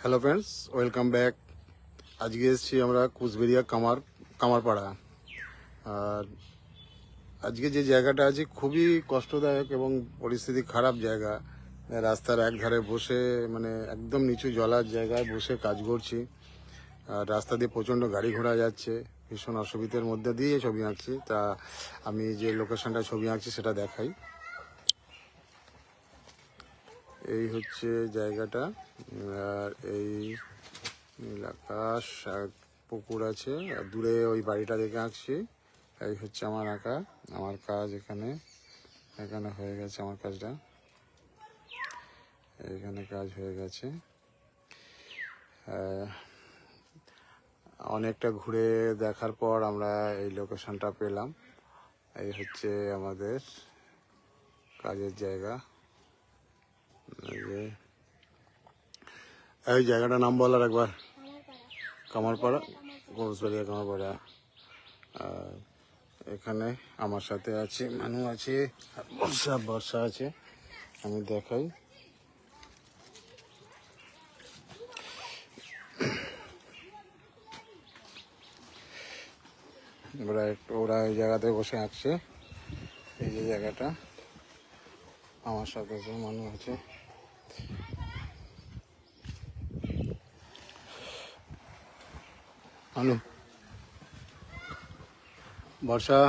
Hello friends, welcome back. আজকে এসেছি আমরা কুচবেড়িয়া কামারপাড়া। আর আজকে যে জায়গাটা আছে খুবই কষ্টদায়ক এবং পরিস্থিতি খারাপ জায়গা। রাস্তার একধারে বসে মানে একদম নিচু জলার জায়গায় বসে কাজ করছি। আর রাস্তা দিয়ে প্রচণ্ড গাড়ি ঘোড়া যাচ্ছে, ভীষণ অসুবিধার মধ্যে দিয়ে ছবি আঁকছি। তা আমি যে লোকেশনটা ছবি আঁকছি সেটা দেখাই। এই হচ্ছে জায়গাটা। আর এই নীল আকাশ আর পুকুর আছে, আর দূরে ওই বাড়িটা দেখে আঁকছি। এই হচ্ছে আমার আঁকা, আমার কাজ এখানে এখানে হয়ে গেছে। আমার কাজটা এখানে কাজ হয়ে গেছে। অনেকটা ঘুরে দেখার পর আমরা এই লোকেশনটা পেলাম। এই হচ্ছে আমাদের কাজের জায়গা। এই জায়গাটার নাম বলার একবার, কামারপাড়া, কুচবেড়িয়া কামারপাড়া। আর এখানে আমার সাথে আছে মানু আছে, বর্ষা আছে। আমি দেখাই। ওরা এই জায়গাতে বসে আঁকছে। এই যে জায়গাটা, আমার সাথে যে মানু আছে। মানু, বর্ষা,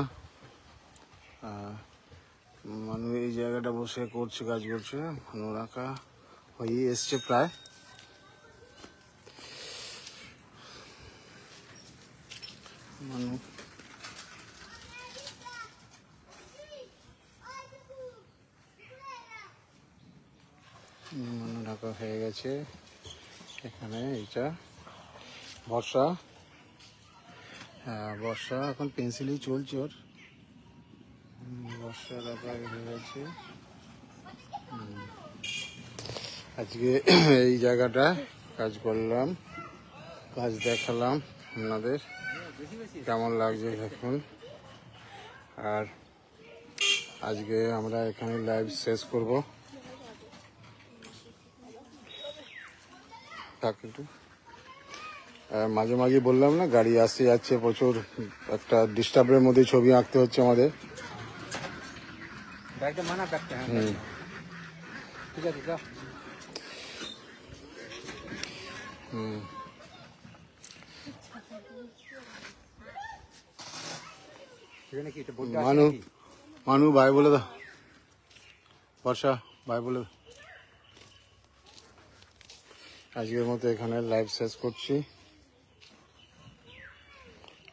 মানু এই জায়গাটা বসে করছে, কাজ করছে। মানু আঁকা হয়ে এসছে প্রায়। মানু ঢাকা হয়ে গেছে। এখানে এইটা বর্ষা। হ্যাঁ, বর্ষা এখন পেন্সিলই চলছে ওর। বর্ষা ঢাকা হয়ে গেছে। আজকে এই জায়গাটা কাজ করলাম, কাজ দেখালাম আপনাদের, কেমন লাগছে দেখুন। আর আজকে আমরা এখানে লাইভ শেষ করব। একটু মাঝে মাঝে বললাম না, গাড়ি আসতে যাচ্ছে প্রচুর, একটা ডিস্টার্বের মধ্যে ছবি আঁকতে হচ্ছে আমাদের। মানু, মানু ভাই বলে দাও। বর্ষা ভাই বলে দাও। আজকের মতো এখানে লাইভ শেষ করছি,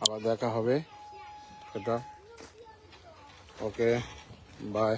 আবার দেখা হবে। এটা ওকে, বাই।